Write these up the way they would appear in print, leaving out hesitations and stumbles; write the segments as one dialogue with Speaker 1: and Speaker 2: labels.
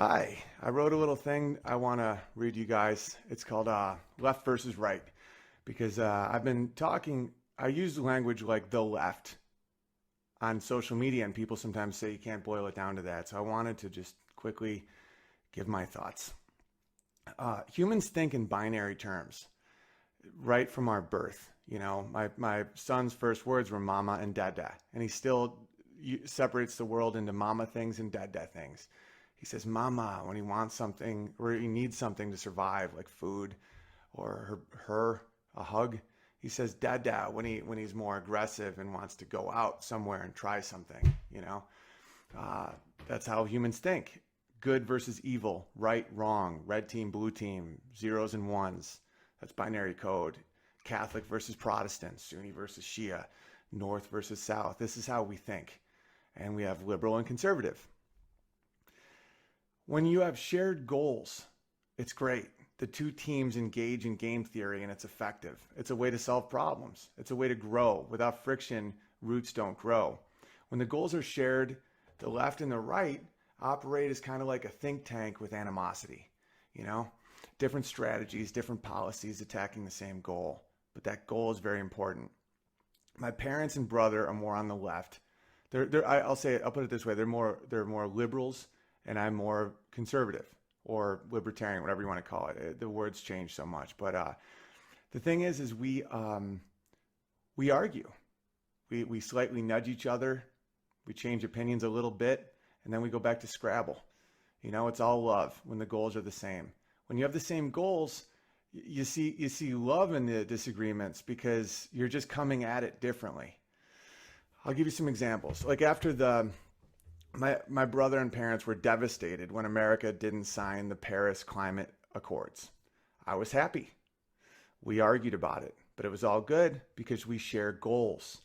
Speaker 1: Hi, I wrote a little thing I want to read you guys. It's called Left versus Right because I've been talking, I use language like the left on social media, and people sometimes say you can't boil it down to that. So I wanted to just quickly give my thoughts. Humans think in binary terms right from our birth. You know, my son's first words were mama and dada, and he still separates the world into mama things and dada things. He says mama when he wants something or he needs something to survive, like food or her a hug. He says dada when he's more aggressive and wants to go out somewhere and try something. You know, uh, that's how humans think. Good versus evil, right, wrong, red team, blue team, zeros and ones. That's binary code. Catholic versus Protestant, Sunni versus Shia, North versus South. This is how we think. And we have liberal and conservative. When you have shared goals, it's great. The two teams engage in game theory and it's effective. It's a way to solve problems. It's a way to grow. Without friction, roots don't grow. When the goals are shared, the left and the right operate as kind of like a think tank with animosity, you know? Different strategies, different policies attacking the same goal. But that goal is very important. My parents and brother are more on the left. I'll say it, I'll put it this way. They're more liberals and I'm more conservative or libertarian, whatever you want to call it. The words change so much. But the thing is we argue. We slightly nudge each other. We change opinions a little bit, and then we go back to Scrabble. You know, it's all love when the goals are the same. When you have the same goals, you see love in the disagreements because you're just coming at it differently. I'll give you some examples. Like after my brother and parents were devastated when America didn't sign the Paris Climate Accords. I was happy. We argued about it, but it was all good because we share goals.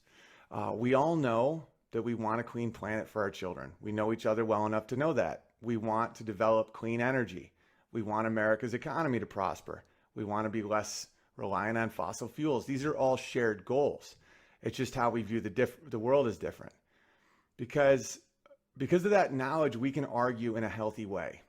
Speaker 1: We all know that we want a clean planet for our children. We know each other well enough to know that. We want to develop clean energy. We want America's economy to prosper. We want to be less reliant on fossil fuels. These are all shared goals. It's just how we view the world is different. Because of that knowledge, we can argue in a healthy way.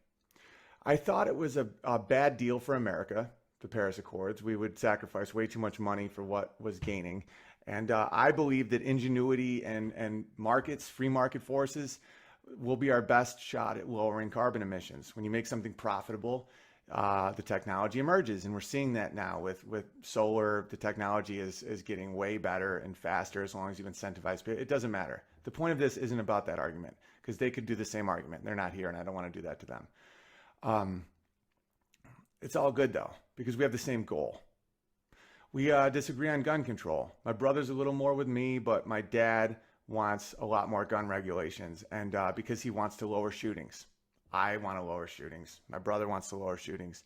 Speaker 1: I thought it was a bad deal for America, the Paris Accords. We would sacrifice way too much money for what was gaining. And I believe that ingenuity and markets, free market forces, will be our best shot at lowering carbon emissions. When you make something profitable, the technology emerges. And we're seeing that now with solar. The technology is getting way better and faster as long as you incentivize. It doesn't matter. The point of this isn't about that argument because they could do the same argument. They're not here and I don't want to do that to them. It's all good though because we have the same goal. We disagree on gun control. My brother's a little more with me, but my dad wants a lot more gun regulations and because he wants to lower shootings. I want to lower shootings. My brother wants to lower shootings.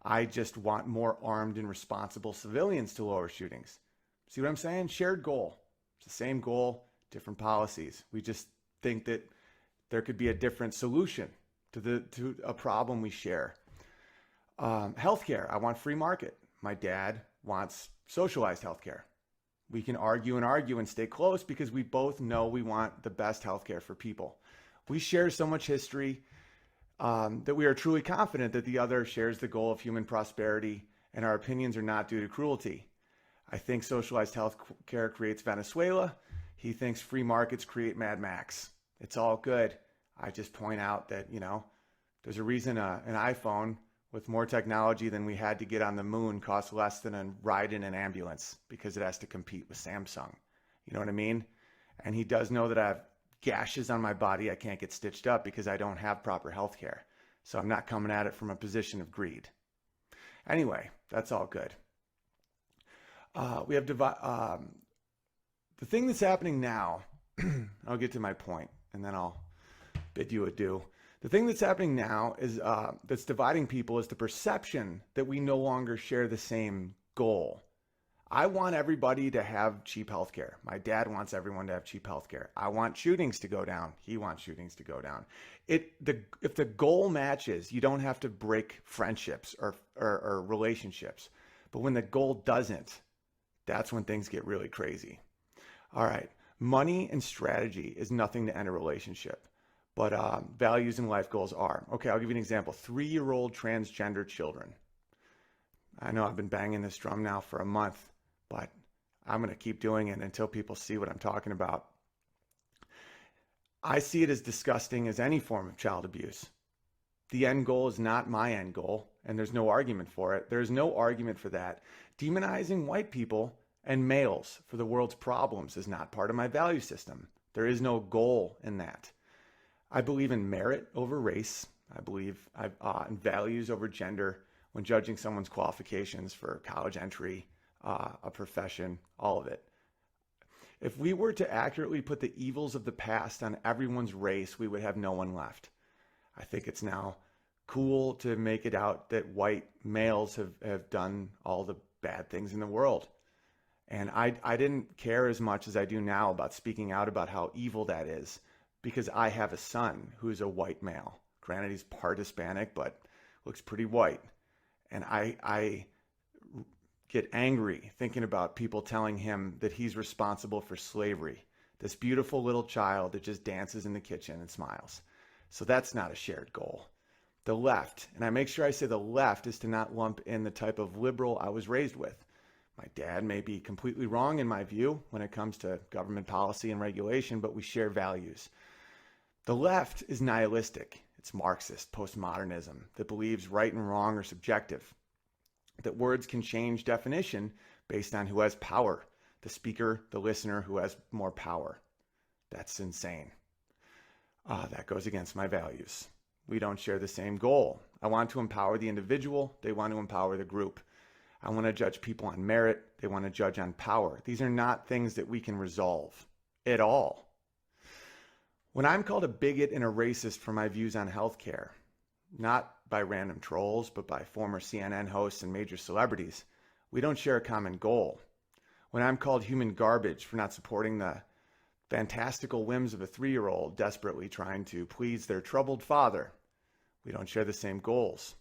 Speaker 1: I just want more armed and responsible civilians to lower shootings. See what I'm saying? Shared goal. It's the same goal, different policies. We just think that there could be a different solution to a problem we share. Healthcare. I want free market. My dad wants socialized healthcare. We can argue and stay close because we both know we want the best healthcare for people. We share so much history that we are truly confident that the other shares the goal of human prosperity and our opinions are not due to cruelty. I think socialized health care creates Venezuela. He thinks free markets create Mad Max. It's all good. I just point out that, you know, there's a reason an iPhone with more technology than we had to get on the moon costs less than a ride in an ambulance because it has to compete with Samsung. You know what I mean? And he does know that I have gashes on my body I can't get stitched up because I don't have proper health care. So I'm not coming at it from a position of greed. Anyway, that's all good. We have the thing that's happening now. I'll get to my point and then I'll bid you adieu. The thing that's happening now is that's dividing people is the perception that we no longer share the same goal. I want everybody to have cheap healthcare. My dad wants everyone to have cheap healthcare. I want shootings to go down. He wants shootings to go down. If the goal matches, you don't have to break friendships or relationships. But when the goal doesn't, that's when things get really crazy. All right. Money and strategy is nothing to end a relationship. but values and life goals are. Okay, I'll give you an example. 3-year-old transgender children. I know I've been banging this drum now for a month, but I'm going to keep doing it until people see what I'm talking about. I see it as disgusting as any form of child abuse. The end goal is not my end goal, and there's no argument for it. There's no argument for that. Demonizing white people and males for the world's problems is not part of my value system. There is no goal in that. I believe in merit over race. I believe in values over gender when judging someone's qualifications for college entry, a profession, all of it. If we were to accurately put the evils of the past on everyone's race, we would have no one left. I think it's now cool to make it out that white males have done all the bad things in the world. And I didn't care as much as I do now about speaking out about how evil that is, because I have a son who's a white male. Granted, he's part Hispanic, but looks pretty white. And I get angry thinking about people telling him that he's responsible for slavery. This beautiful little child that just dances in the kitchen and smiles. So that's not a shared goal. The left, and I make sure I say the left, is to not lump in the type of liberal I was raised with. My dad may be completely wrong in my view when it comes to government policy and regulation, but we share values. The left is nihilistic. It's Marxist postmodernism that believes right and wrong are subjective, that words can change definition based on who has power, the speaker, the listener, who has more power. That's insane. That goes against my values. We don't share the same goal. I want to empower the individual. They want to empower the group. I want to judge people on merit. They want to judge on power. These are not things that we can resolve at all. When I'm called a bigot and a racist for my views on healthcare, not by random trolls, but by former CNN hosts and major celebrities, we don't share a common goal. When I'm called human garbage for not supporting the fantastical whims of a 3-year-old desperately trying to please their troubled father, we don't share the same goals.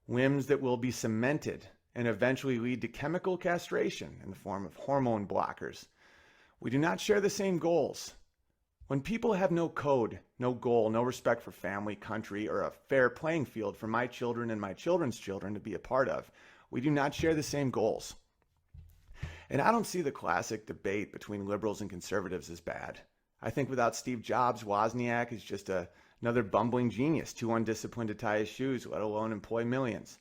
Speaker 1: Whims that will be cemented and eventually lead to chemical castration in the form of hormone blockers. We do not share the same goals. When people have no code, no goal, no respect for family, country, or a fair playing field for my children and my children's children to be a part of, we do not share the same goals. And I don't see the classic debate between liberals and conservatives as bad. I think without Steve Jobs, Wozniak is just another bumbling genius, too undisciplined to tie his shoes, let alone employ millions.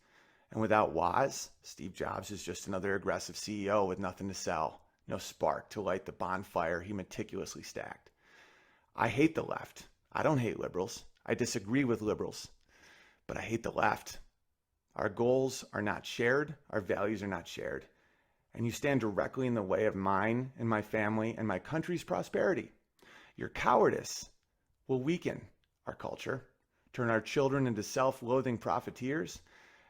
Speaker 1: And without Woz, Steve Jobs is just another aggressive CEO with nothing to sell, no spark to light the bonfire he meticulously stacked. I hate the left. I don't hate liberals. I disagree with liberals, but I hate the left. Our goals are not shared. Our values are not shared. And you stand directly in the way of mine and my family and my country's prosperity. Your cowardice will weaken our culture, turn our children into self-loathing profiteers,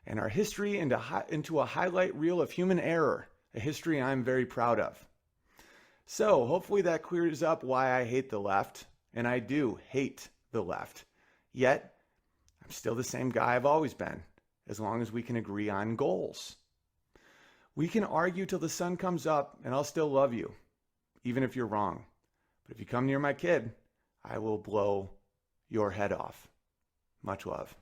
Speaker 1: and our history into a highlight reel of human error, a history I'm very proud of. So hopefully that clears up why I hate the left, and I do hate the left. Yet, I'm still the same guy I've always been, as long as we can agree on goals. We can argue till the sun comes up, and I'll still love you, even if you're wrong. But if you come near my kid, I will blow your head off. Much love.